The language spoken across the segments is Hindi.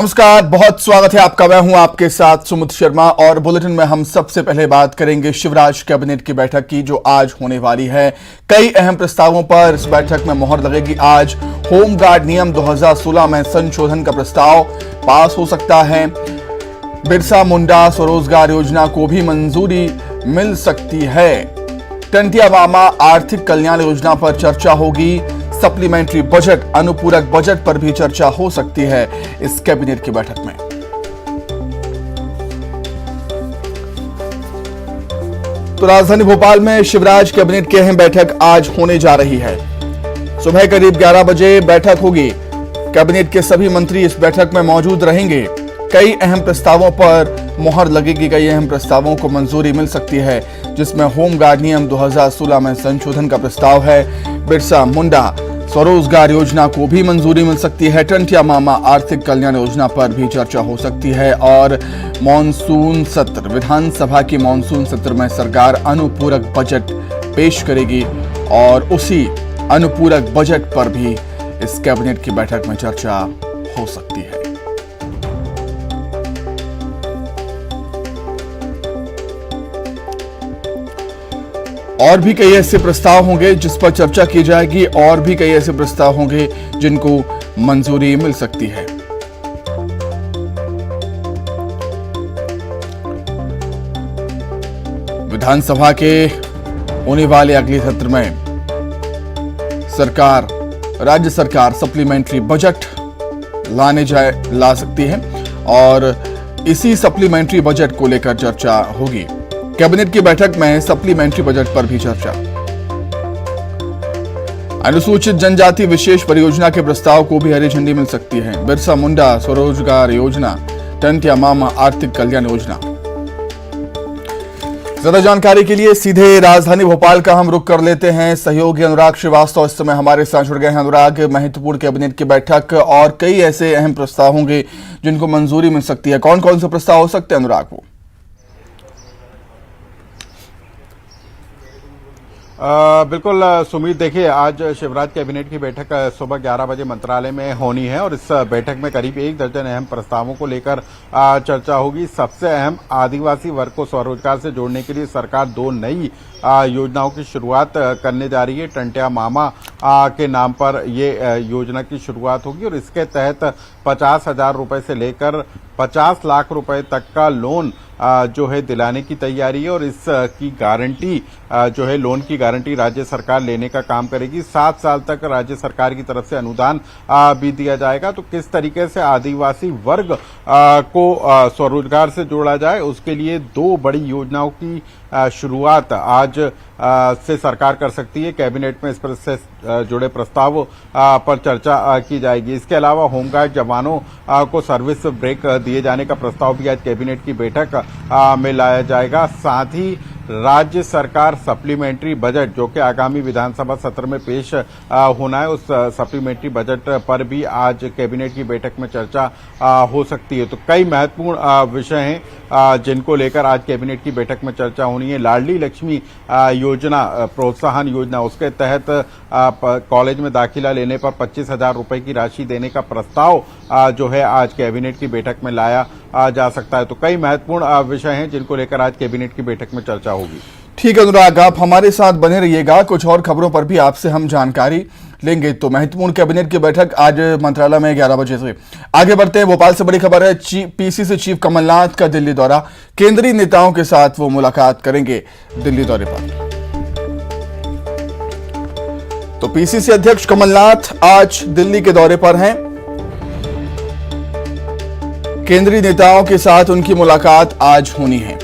नमस्कार, बहुत स्वागत है आपका। मैं हूं आपके साथ सुमित शर्मा और बुलेटिन में हम सबसे पहले बात करेंगे शिवराज कैबिनेट की बैठक की जो आज होने वाली है। कई अहम प्रस्तावों पर इस बैठक में मोहर लगेगी। आज होमगार्ड नियम 2016 में संशोधन का प्रस्ताव पास हो सकता है। बिरसा मुंडा स्वरोजगार योजना को भी मंजूरी मिल सकती है। टंटिया मामा आर्थिक कल्याण योजना पर चर्चा होगी। सप्लीमेंट्री बजट, अनुपूरक बजट पर भी चर्चा हो सकती है इस कैबिनेट की बैठक में। तो राजधानी भोपाल में शिवराज कैबिनेट की अहम बैठक आज होने जा रही है। सुबह करीब 11 बजे बैठक होगी। कैबिनेट के सभी मंत्री इस बैठक में मौजूद रहेंगे। कई अहम प्रस्तावों पर मोहर लगेगी। कई अहम प्रस्तावों को मंजूरी मिल सकती है, जिसमें होमगार्ड नियम 2016 में संशोधन का प्रस्ताव है। बिरसा मुंडा स्वरोजगार योजना को भी मंजूरी मिल सकती है। टंटिया मामा आर्थिक कल्याण योजना पर भी चर्चा हो सकती है। और मॉनसून सत्र, विधानसभा की मॉनसून सत्र में सरकार अनुपूरक बजट पेश करेगी और उसी अनुपूरक बजट पर भी इस कैबिनेट की बैठक में चर्चा हो सकती है। और भी कई ऐसे प्रस्ताव होंगे जिस पर चर्चा की जाएगी और भी कई ऐसे प्रस्ताव होंगे जिनको मंजूरी मिल सकती है। विधानसभा के होने वाले अगले सत्र में राज्य सरकार सप्लीमेंट्री बजट ला सकती है और इसी सप्लीमेंट्री बजट को लेकर चर्चा होगी। कैबिनेट की बैठक में सप्लीमेंट्री बजट पर भी चर्चा। अनुसूचित जनजाति विशेष परियोजना के प्रस्ताव को भी हरी झंडी मिल सकती है। बिरसा मुंडा स्वरोजगार योजना, टंटिया मामा आर्थिक कल्याण योजना। ज्यादा जानकारी के लिए सीधे राजधानी भोपाल का हम रुख कर लेते हैं। सहयोगी अनुराग श्रीवास्तव इस समय हमारे साथ जुड़ गए हैं। अनुराग, महत्वपूर्ण कैबिनेट की बैठक और कई ऐसे अहम प्रस्ताव होंगे जिनको मंजूरी मिल सकती है। कौन कौन से प्रस्ताव हो सकते हैं अनुराग? वो बिल्कुल सुमित, देखिए आज शिवराज कैबिनेट की बैठक सुबह 11 बजे मंत्रालय में होनी है और इस बैठक में करीब 1 दर्जन अहम प्रस्तावों को लेकर चर्चा होगी। सबसे अहम, आदिवासी वर्ग को स्वरोजगार से जोड़ने के लिए सरकार 2 नई योजनाओं की शुरुआत करने जा रही है। टंटिया मामा के नाम पर ये योजना की शुरुआत होगी और इसके तहत 50,000 रुपए से लेकर 50 लाख रुपए तक का लोन जो है दिलाने की तैयारी है और इसकी गारंटी जो है, लोन की गारंटी राज्य सरकार लेने का काम करेगी। 7 साल तक राज्य सरकार की तरफ से अनुदान भी दिया जाएगा। तो किस तरीके से आदिवासी वर्ग को स्वरोजगार से जोड़ा जाए, उसके लिए 2 बड़ी योजनाओं की शुरुआत आज से सरकार कर सकती है। कैबिनेट में इस पर से जुड़े प्रस्ताव पर चर्चा की जाएगी। इसके अलावा होमगार्ड जवानों को सर्विस ब्रेक दिए जाने का प्रस्ताव भी आज कैबिनेट की बैठक में लाया जाएगा। साथ ही राज्य सरकार सप्लीमेंट्री बजट, जो कि आगामी विधानसभा सत्र में पेश होना है, उस सप्लीमेंट्री बजट पर भी आज कैबिनेट की बैठक में चर्चा हो सकती है। तो कई महत्वपूर्ण विषय हैं जिनको लेकर आज कैबिनेट की बैठक में चर्चा होनी है। लाडली लक्ष्मी योजना, प्रोत्साहन योजना, उसके तहत कॉलेज में दाखिला लेने पर 25,000 रुपए की राशि देने का प्रस्ताव जो है आज कैबिनेट की बैठक में लाया जा सकता है। तो कई महत्वपूर्ण विषय हैं जिनको लेकर आज कैबिनेट की बैठक में चर्चा होगी। ठीक है अनुराग, आप हमारे साथ बने रहिएगा। कुछ और खबरों पर भी आपसे हम जानकारी लेंगे। तो महत्वपूर्ण कैबिनेट की बैठक आज मंत्रालय में 11 बजे से। आगे बढ़ते हैं। भोपाल से बड़ी खबर है, पीसीसी चीफ कमलनाथ का दिल्ली दौरा। केंद्रीय नेताओं के साथ वो मुलाकात करेंगे दिल्ली दौरे पर। तो पीसीसी अध्यक्ष कमलनाथ आज दिल्ली के दौरे पर हैं। केंद्रीय नेताओं के साथ उनकी मुलाकात आज होनी है।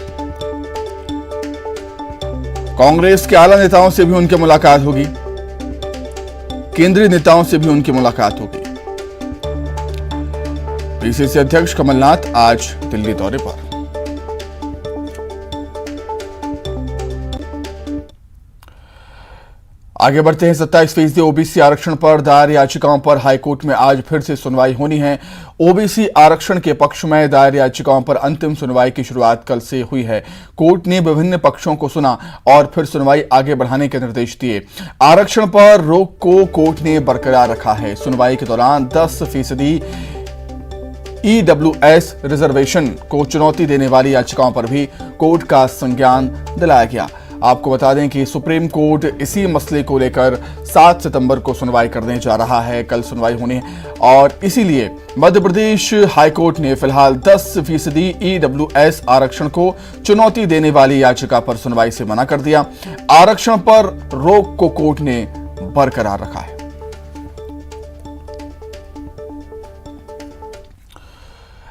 कांग्रेस के आला नेताओं से भी उनकी मुलाकात होगी। केंद्रीय नेताओं से भी उनकी मुलाकात होगी। पीसीसी अध्यक्ष कमलनाथ आज दिल्ली दौरे पर। आगे बढ़ते हैं। 27% ओबीसी आरक्षण पर दायर याचिकाओं पर हाईकोर्ट में आज फिर से सुनवाई होनी है। ओबीसी आरक्षण के पक्ष में दायर याचिकाओं पर अंतिम सुनवाई की शुरुआत कल से हुई है। कोर्ट ने विभिन्न पक्षों को सुना और फिर सुनवाई आगे बढ़ाने के निर्देश दिए। आरक्षण पर रोक को कोर्ट ने बरकरार रखा है। सुनवाई के दौरान 10% EWS रिजर्वेशन को चुनौती देने वाली याचिकाओं पर भी कोर्ट का संज्ञान दिलाया गया। आपको बता दें कि सुप्रीम कोर्ट इसी मसले को लेकर 7 सितंबर को सुनवाई करने जा रहा है। कल सुनवाई होनी है और इसीलिए मध्य प्रदेश हाईकोर्ट ने फिलहाल 10% EWS आरक्षण को चुनौती देने वाली याचिका पर सुनवाई से मना कर दिया। आरक्षण पर रोक को कोर्ट ने बरकरार रखा है।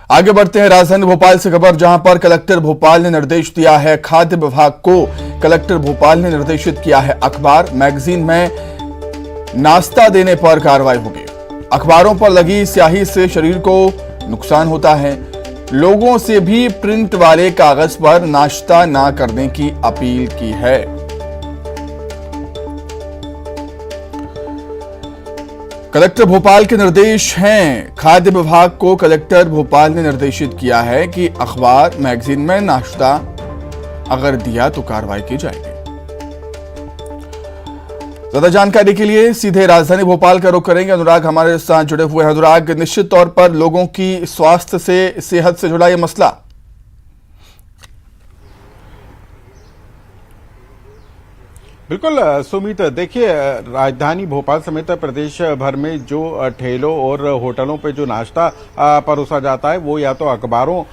आगे बढ़ते हैं राजधानी भोपाल से खबर, जहां पर कलेक्टर भोपाल ने निर्देश दिया है खाद्य विभाग को। कलेक्टर भोपाल ने निर्देशित किया है अखबार मैगजीन में नाश्ता देने पर कार्रवाई होगी। अखबारों पर लगी स्याही से शरीर को नुकसान होता है। लोगों से भी प्रिंट वाले कागज पर नाश्ता ना करने की अपील की है। कलेक्टर भोपाल के निर्देश हैं। खाद्य विभाग को कलेक्टर भोपाल ने निर्देशित किया है कि अखबार मैगजीन में नाश्ता अगर दिया तो कार्रवाई की जाएगी। ज्यादा जानकारी के लिए सीधे राजधानी भोपाल का रुख करेंगे। अनुराग हमारे साथ जुड़े हुए हैं। अनुराग, निश्चित तौर पर लोगों की स्वास्थ्य से, सेहत से जुड़ा यह मसला। बिल्कुल सुमित, देखिए राजधानी भोपाल समेत प्रदेश भर में जो ठेलों और होटलों पे जो नाश्ता परोसा जाता है वो या तो अखबारों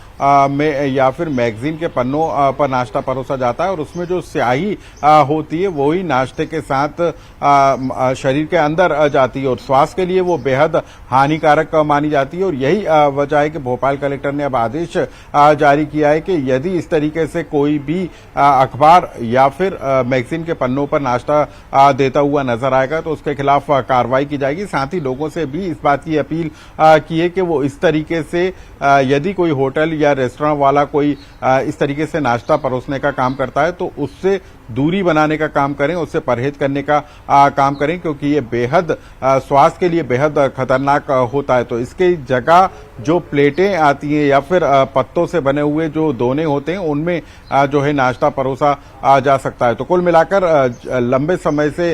में या फिर मैगजीन के पन्नों पर नाश्ता परोसा जाता है और उसमें जो स्याही होती है वो ही नाश्ते के साथ शरीर के अंदर जाती है और स्वास्थ्य के लिए वो बेहद हानिकारक मानी जाती है। और यही वजह है कि भोपाल कलेक्टर ने अब आदेश जारी किया है कि यदि इस तरीके से कोई भी अखबार या फिर मैगजीन के पन्नों पर नाश्ता देता हुआ नजर आएगा तो उसके खिलाफ कार्रवाई की जाएगी। साथ ही लोगों से भी इस बात की अपील की है कि वो इस तरीके से यदि कोई होटल या रेस्टोरेंट वाला कोई इस तरीके से नाश्ता परोसने का काम करता है तो उससे दूरी बनाने का काम करें, उससे परहेज करने का काम करें, क्योंकि ये बेहद स्वास्थ्य के लिए बेहद खतरनाक होता है। तो इसके जगह जो प्लेटें आती हैं या फिर पत्तों से बने हुए जो दोने होते हैं उनमें जो है नाश्ता परोसा जा सकता है। तो कुल मिलाकर लंबे समय से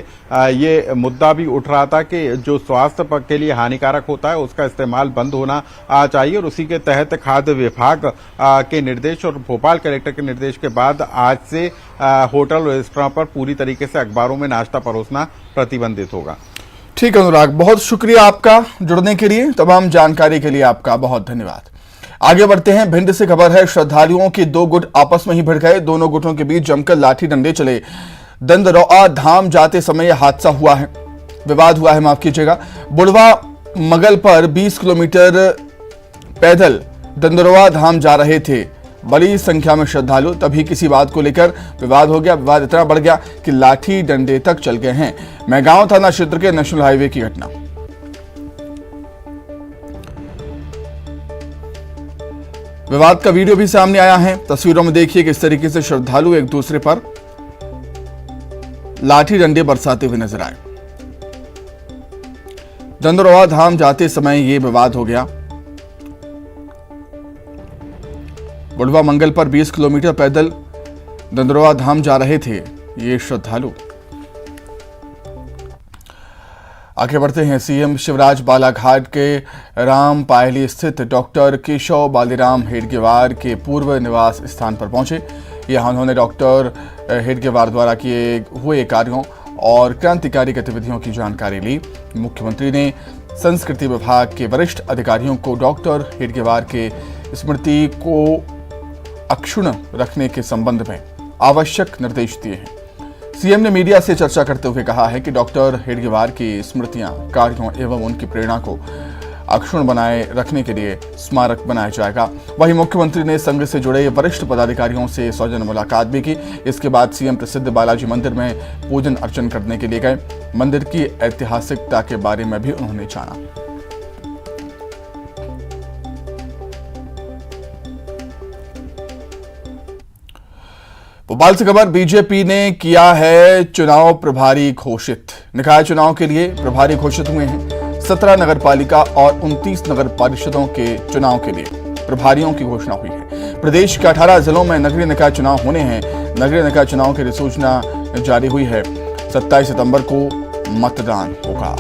ये मुद्दा भी उठ रहा था कि जो स्वास्थ्य के लिए हानिकारक होता है उसका इस्तेमाल बंद होना चाहिए और उसी के तहत खाद्य विभाग के निर्देश और भोपाल कलेक्टर के निर्देश के बाद आज से होटल और रेस्टोरेंट पर पूरी तरीके से अखबारों में नाश्ता परोसना प्रतिबंधित होगा। ठीक है अनुराग, बहुत शुक्रिया आपका जुड़ने के लिए, तमाम जानकारी के लिए आपका बहुत धन्यवाद। आगे बढ़ते हैं, भिंड से खबर है। श्रद्धालुओं के दो गुट आपस में ही भिड़ गए। दोनों गुटों के बीच जमकर लाठी डंडे चले। दंदरौआ धाम जाते समय यह हादसा हुआ है, विवाद हुआ है, माफ कीजिएगा। बुढ़वा मगल पर 20 किलोमीटर पैदल दंदरौआ धाम जा रहे थे बड़ी संख्या में श्रद्धालु, तभी किसी बात को लेकर विवाद हो गया। विवाद इतना बढ़ गया कि लाठी डंडे तक चल गए हैं। मैगांव थाना क्षेत्र के नेशनल हाईवे की घटना। विवाद का वीडियो भी सामने आया है। तस्वीरों में देखिए किस तरीके से श्रद्धालु एक दूसरे पर लाठी डंडे बरसाते हुए नजर आए। दंदरौआ धाम जाते समय यह विवाद हो गया। बुढ़वा मंगल पर 20 किलोमीटर पैदल दंदरौआ धाम जा रहे थे ये श्रद्धालु। आगे बढ़ते हैं, सीएम शिवराज बालाघाट के राम पायली स्थित डॉक्टर केशव बालीराम हेडगेवार के पूर्व निवास स्थान पर पहुंचे। यहां उन्होंने डॉक्टर हेडगेवार द्वारा किए हुए कार्यों और क्रांतिकारी गतिविधियों की जानकारी ली। मुख्यमंत्री ने संस्कृति विभाग के वरिष्ठ अधिकारियों को डॉक्टर हेडगेवार के स्मृति को अक्षुण्ण रखने के संबंध में आवश्यक निर्देश दिए हैं। सीएम ने मीडिया से चर्चा करते हुए कहा है कि डॉक्टर हेडगेवार की स्मृतियां, कार्यों एवं उनकी प्रेरणा को अक्षुण्ण बनाए रखने के लिए स्मारक बनाया जाएगा। वहीं मुख्यमंत्री ने संघ से जुड़े वरिष्ठ पदाधिकारियों से सौजन्य मुलाकात भी की। इसके बाद सीएम प्रसिद्ध बालाजी मंदिर में पूजन अर्चन करने के लिए गए। मंदिर की ऐतिहासिकता के बारे में भी उन्होंने जाना। भोपाल से खबर, बीजेपी ने किया है चुनाव प्रभारी घोषित। निकाय चुनाव के लिए प्रभारी घोषित हुए हैं। 17 नगर पालिका और 29 नगर परिषदों के चुनाव के लिए प्रभारियों की घोषणा हुई है। प्रदेश के 18 जिलों में नगरीय निकाय चुनाव होने हैं। नगरीय निकाय चुनाव की अधिसूचना जारी हुई है। 27 सितंबर को मतदान होगा।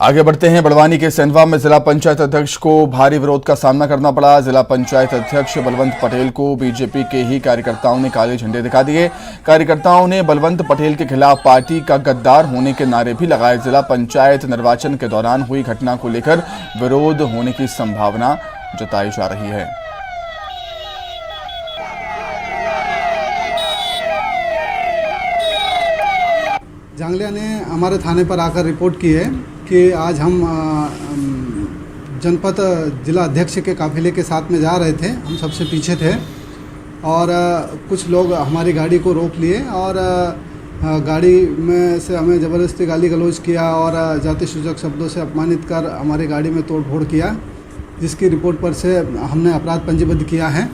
आगे बढ़ते हैं। बड़वानी के सेंधवा में जिला पंचायत अध्यक्ष को भारी विरोध का सामना करना पड़ा। जिला पंचायत अध्यक्ष बलवंत पटेल को बीजेपी के ही कार्यकर्ताओं ने काले झंडे दिखा दिए। कार्यकर्ताओं ने बलवंत पटेल के खिलाफ पार्टी का गद्दार होने के नारे भी लगाए। जिला पंचायत निर्वाचन के दौरान हुई घटना को लेकर विरोध होने की संभावना जताई जा रही है। जांगलिया ने हमारे थाने पर आकर रिपोर्ट की है कि आज हम जनपद जिला अध्यक्ष के काफिले के साथ में जा रहे थे। हम सबसे पीछे थे और कुछ लोग हमारी गाड़ी को रोक लिए और गाड़ी में से हमें ज़बरदस्ती गाली गलौज किया और जाति सूचक शब्दों से अपमानित कर हमारी गाड़ी में तोड़ फोड़ किया, जिसकी रिपोर्ट पर से हमने अपराध पंजीबद्ध किया है।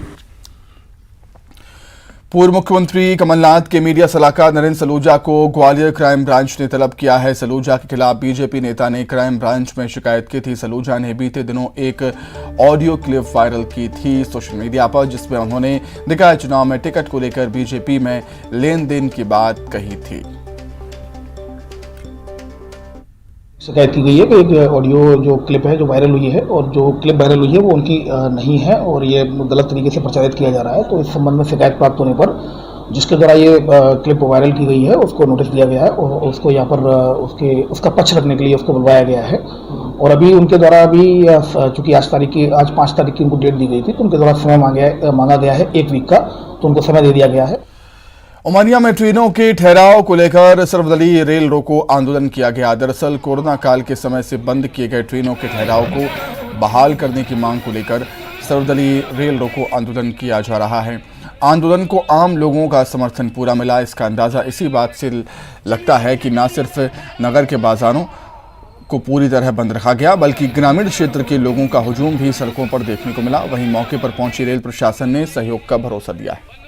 पूर्व मुख्यमंत्री कमलनाथ के मीडिया सलाहकार नरेंद्र सलूजा को ग्वालियर क्राइम ब्रांच ने तलब किया है। सलूजा के खिलाफ बीजेपी नेता ने क्राइम ब्रांच में शिकायत की थी। सलूजा ने बीते दिनों एक ऑडियो क्लिप वायरल की थी सोशल मीडिया पर, जिसमें उन्होंने निकाय चुनाव में टिकट को लेकर बीजेपी में लेन देन की बात कही थी। शिकायत की गई है कि एक ऑडियो जो क्लिप है जो वायरल हुई है और जो क्लिप वायरल हुई है वो उनकी नहीं है और ये गलत तरीके से प्रचारित किया जा रहा है। तो इस संबंध में शिकायत प्राप्त होने पर जिसके द्वारा ये क्लिप वायरल की गई है उसको नोटिस दिया गया है और उसको यहाँ पर उसका पक्ष रखने के लिए उसको बुलवाया गया है। और अभी उनके द्वारा अभी चूंकि आज 5 तारीख की उनको डेट दी गई थी, तो उनके द्वारा समय मांगा गया है 1 वीक का, तो उनको समय दे दिया गया है। उमरिया में ट्रेनों के ठहराव को लेकर सर्वदलीय रेल रोको आंदोलन किया गया। दरअसल कोरोना काल के समय से बंद किए गए ट्रेनों के ठहराव को बहाल करने की मांग को लेकर सर्वदलीय रेल रोको आंदोलन किया जा रहा है। आंदोलन को आम लोगों का समर्थन पूरा मिला। इसका अंदाजा इसी बात से लगता है कि न सिर्फ नगर के बाजारों को पूरी तरह बंद रखा गया, बल्कि ग्रामीण क्षेत्र के लोगों का हुजूम भी सड़कों पर देखने को मिला। वहीं मौके पर पहुंची रेल प्रशासन ने सहयोग का भरोसा दिया है।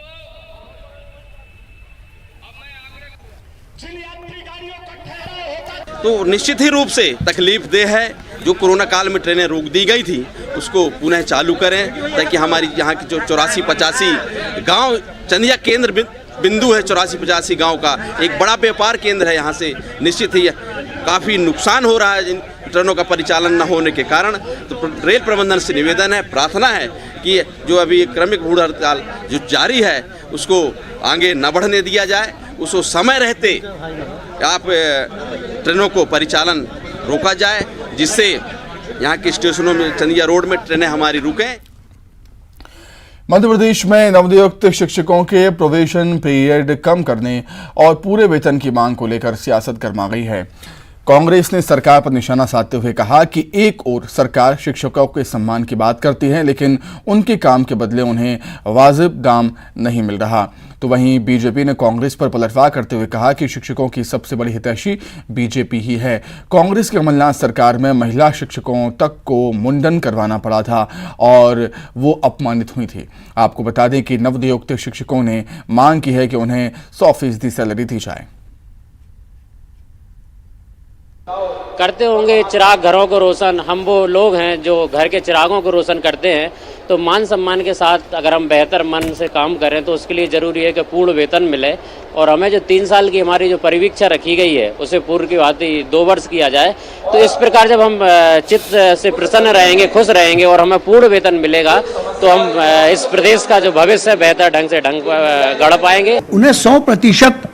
तो निश्चित ही रूप से तकलीफ दे है। जो कोरोना काल में ट्रेनें रोक दी गई थी उसको पुनः चालू करें, ताकि हमारी यहाँ की जो 84-85 गांव चंदिया केंद्र बिंदु है, 84-85 गांव का एक बड़ा व्यापार केंद्र है। यहाँ से निश्चित ही काफ़ी नुकसान हो रहा है इन ट्रेनों का परिचालन न होने के कारण। तो रेल प्रबंधन से निवेदन है, प्रार्थना है कि जो अभी क्रमिक भूख हड़ताल जो जारी है उसको आगे न बढ़ने दिया जाए, उसको समय रहते आप ट्रेनों को परिचालन रोका जाए, जिससे यहाँ के स्टेशनों में चंदिया रोड में ट्रेनें हमारी रुकें। मध्य प्रदेश में नवनियुक्त शिक्षकों के प्रोबेशन पीरियड कम करने और पूरे वेतन की मांग को लेकर सियासत गर्मा गई है। कांग्रेस ने सरकार पर निशाना साधते हुए कहा कि एक ओर सरकार शिक्षकों के सम्मान की बात करती है, लेकिन उनके काम के बदले उन्हें वाजिब दाम नहीं मिल रहा। तो वहीं बीजेपी ने कांग्रेस पर पलटवार करते हुए कहा कि शिक्षकों की सबसे बड़ी हितैषी बीजेपी ही है। कांग्रेस की कमलनाथ सरकार में महिला शिक्षकों तक को मुंडन करवाना पड़ा था और वो अपमानित हुई थी। आपको बता दें कि नवनियुक्त शिक्षकों ने मांग की है कि उन्हें 100% सैलरी दी जाए। करते होंगे चिराग घरों को रोशन, हम वो लोग हैं जो घर के चिरागों को रोशन करते हैं। तो मान सम्मान के साथ अगर हम बेहतर मन से काम करें तो उसके लिए ज़रूरी है कि पूर्ण वेतन मिले, और हमें जो 3 साल की हमारी जो परिवीक्षा रखी गई है उसे पूर्व की बात 2 वर्ष किया जाए। तो इस प्रकार जब हम चित्त से प्रसन्न रहेंगे, खुश रहेंगे और हमें पूर्ण वेतन मिलेगा तो हम इस प्रदेश का जो भविष्य है बेहतर ढंग से गढ़ पाएंगे। उन्हें 100%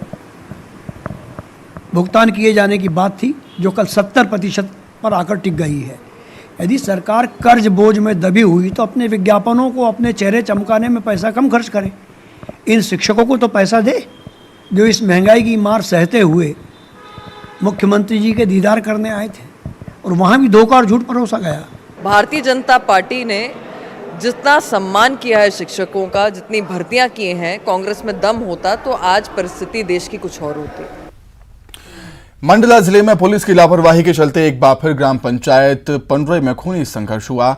भुगतान किए जाने की बात थी, जो कल 70% पर आकर टिक गई है। यदि सरकार कर्ज बोझ में दबी हुई तो अपने विज्ञापनों को, अपने चेहरे चमकाने में पैसा कम खर्च करे। इन शिक्षकों को तो पैसा दे जो इस महंगाई की मार सहते हुए मुख्यमंत्री जी के दीदार करने आए थे और वहाँ भी धोखा और झूठ परोसा गया। भारतीय जनता पार्टी ने जितना सम्मान किया है शिक्षकों का, जितनी भर्तियां किए हैं, कांग्रेस में दम होता तो आज परिस्थिति देश की कुछ और होती। मंडला जिले में पुलिस की लापरवाही के चलते एक बार फिर ग्राम पंचायत पंडरे में खूनी संघर्ष हुआ,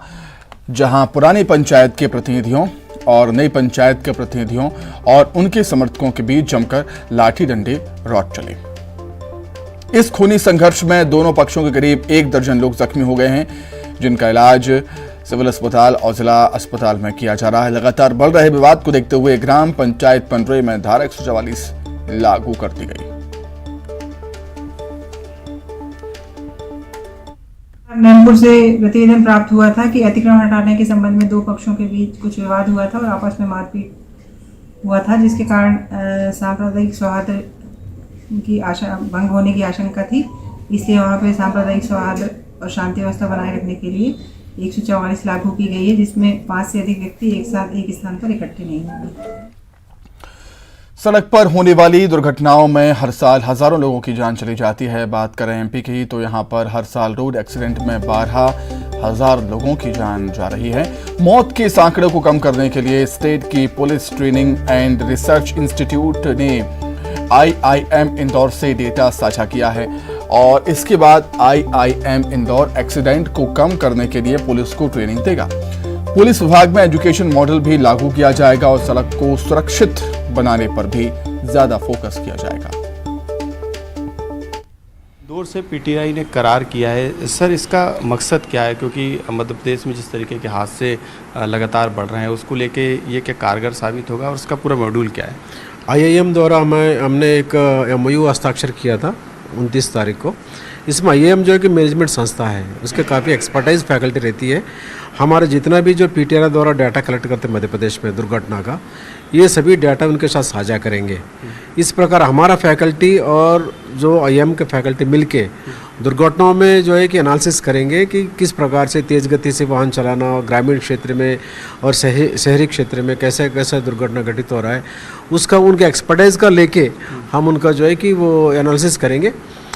जहां पुरानी पंचायत के प्रतिनिधियों और नई पंचायत के प्रतिनिधियों और उनके समर्थकों के बीच जमकर लाठी डंडे रौट चले। इस खूनी संघर्ष में दोनों पक्षों के करीब 1 दर्जन लोग जख्मी हो गए हैं, जिनका इलाज सिविल अस्पताल और जिला अस्पताल में किया जा रहा है। लगातार बढ़ रहे विवाद को देखते हुए ग्राम पंचायत पंडरे में धारा 144 लागू कर दी गई। नैनपुर से प्रतिवेदन प्राप्त हुआ था कि अतिक्रमण हटाने के संबंध में दो पक्षों के बीच कुछ विवाद हुआ था और आपस में मारपीट हुआ था, जिसके कारण सांप्रदायिक सौहार्द की भंग होने की आशंका थी। इसलिए वहाँ पे सांप्रदायिक सौहार्द और शांति व्यवस्था बनाए रखने के लिए 144 लागू की गई है, जिसमें 5 से अधिक व्यक्ति एक साथ एक स्थान पर इकट्ठे नहीं होंगे। सड़क पर होने वाली दुर्घटनाओं में हर साल हजारों लोगों की जान चली जाती है। बात करें एमपी की तो यहां पर हर साल रोड एक्सीडेंट में 12,000 लोगों की जान जा रही है। मौत के इस आंकड़े को कम करने के लिए स्टेट की police training and research institute ने IIM इंदौर से डेटा साझा किया है और इसके बाद IIM इंदौर एक्सीडेंट को कम करने के लिए पुलिस को ट्रेनिंग देगा। पुलिस विभाग में एजुकेशन मॉडल भी लागू किया जाएगा और सड़क को सुरक्षित बनाने पर भी ज्यादा फोकस किया जाएगा। इंदौर से पीटीआई ने करार किया है। सर, इसका मकसद क्या है? क्योंकि मध्य प्रदेश में जिस तरीके के हादसे लगातार बढ़ रहे हैं, उसको लेके ये क्या कारगर साबित होगा और उसका पूरा मॉड्यूल क्या है? IIM द्वारा हमने एक MOU हस्ताक्षर किया था 29 तारीख को। इसमें IIM जो है कि मैनेजमेंट संस्था है, उसके काफ़ी एक्सपर्टाइज फैकल्टी रहती है। हमारे जितना भी जो पीटीआई द्वारा डाटा कलेक्ट करते हैं मध्य प्रदेश में दुर्घटना का, ये सभी डाटा उनके साथ साझा करेंगे। इस प्रकार हमारा फैकल्टी और जो IIM के फैकल्टी मिलके दुर्घटनाओं में जो है कि एनालिसिस करेंगे कि किस प्रकार से तेज़ गति से वाहन चलाना और ग्रामीण क्षेत्र में और शहरी क्षेत्र में कैसे कैसे दुर्घटना घटित हो रहा है, उसका उनके एक्सपर्टाइज का लेके हम उनका जो है कि वो एनालिसिस करेंगे।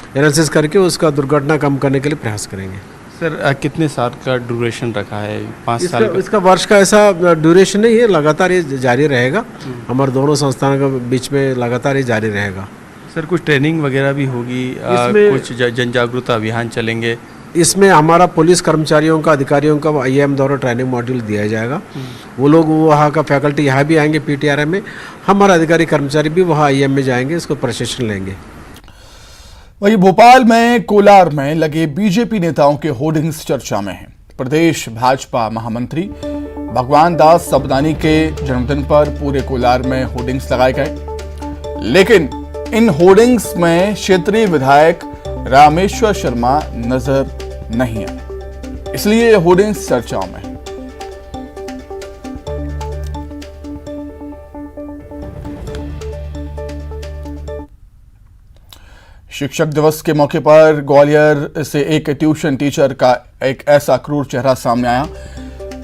एनालिसिस करके उसका दुर्घटना कम करने के लिए प्रयास करेंगे। सर, कितने साल का ड्यूरेशन रखा है? 5 साल का? इसका वर्ष का ऐसा ड्यूरेशन नहीं है, लगातार ये जारी रहेगा। हमारे दोनों संस्थानों के बीच में लगातार ये जारी रहेगा। सर, कुछ ट्रेनिंग वगैरह भी होगी? कुछ जन जागरूकता अभियान चलेंगे? इसमें हमारा पुलिस कर्मचारियों का, अधिकारियों का IIM द्वारा ट्रेनिंग मॉड्यूल दिया जाएगा। वो लोग वहाँ का फैकल्टी यहाँ भी आएंगे PTRM में, हमारा अधिकारी कर्मचारी भी वहाँ IIM में जाएंगे, इसको प्रशिक्षण लेंगे। वहीं भोपाल में कोलार में लगे बीजेपी नेताओं के होर्डिंग्स चर्चा में हैं। प्रदेश भाजपा महामंत्री भगवान दास सबनानी के जन्मदिन पर पूरे कोलार में होर्डिंग्स लगाए गए, लेकिन इन होर्डिंग्स में क्षेत्रीय विधायक रामेश्वर शर्मा नजर नहीं आए, इसलिए होर्डिंग्स चर्चाओं में है। शिक्षक दिवस के मौके पर ग्वालियर से एक ट्यूशन टीचर का एक ऐसा क्रूर चेहरा सामने आया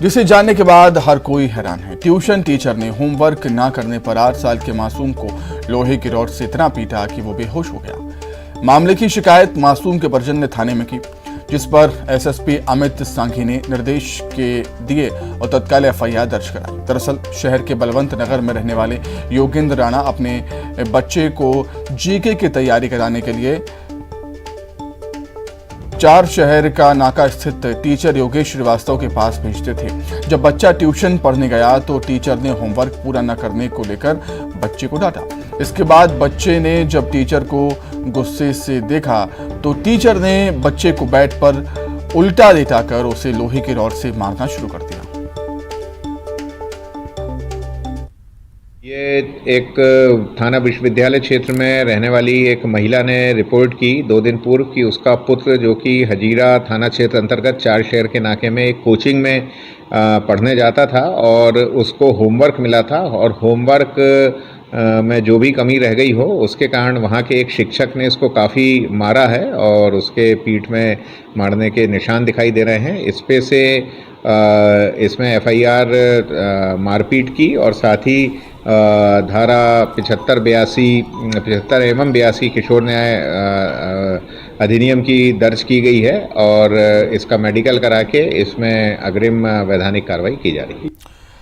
जिसे जानने के बाद हर कोई हैरान है। ट्यूशन टीचर ने होमवर्क ना करने पर 8 साल के मासूम को लोहे की रॉड से इतना पीटा कि वो बेहोश हो गया। मामले की शिकायत मासूम के परिजन ने थाने में की, जिस पर SSP अमित सांघी ने निर्देश के दिए और तत्काल FIR दर्ज कराई। दरअसल शहर के बलवंत नगर में रहने वाले योगेंद्र राणा अपने बच्चे को GK की तैयारी कराने के लिए 4 शहर का नाका स्थित टीचर योगेश श्रीवास्तव के पास भेजते थे। जब बच्चा ट्यूशन पढ़ने गया तो टीचर ने होमवर्क पूरा न करने को लेकर बच्चे को डांटा। इसके बाद बच्चे ने जब टीचर को गुस्से से देखा तो टीचर ने बच्चे को बेड पर उल्टा लेटाकर उसे लोहे की रॉड से मारना शुरू कर दिया। ये एक थाना विश्वविद्यालय क्षेत्र में रहने वाली एक महिला ने रिपोर्ट की 2 दिन पूर्व कि उसका पुत्र, जो कि हजीरा थाना क्षेत्र अंतर्गत 4 शहर के नाके में एक कोचिंग में पढ़ने जाता था और उसको होमवर्क मिला था और होमवर्क में जो भी कमी रह गई हो उसके कारण वहाँ के एक शिक्षक ने इसको काफ़ी मारा है और उसके पीठ में मारने के निशान दिखाई दे रहे हैं। इस पे से इसमें FIR मारपीट की और साथ ही धारा 75 एवं 82 किशोर न्याय अधिनियम की दर्ज की गई है और इसका मेडिकल करा के इसमें अग्रिम वैधानिक कार्रवाई की जा रही है।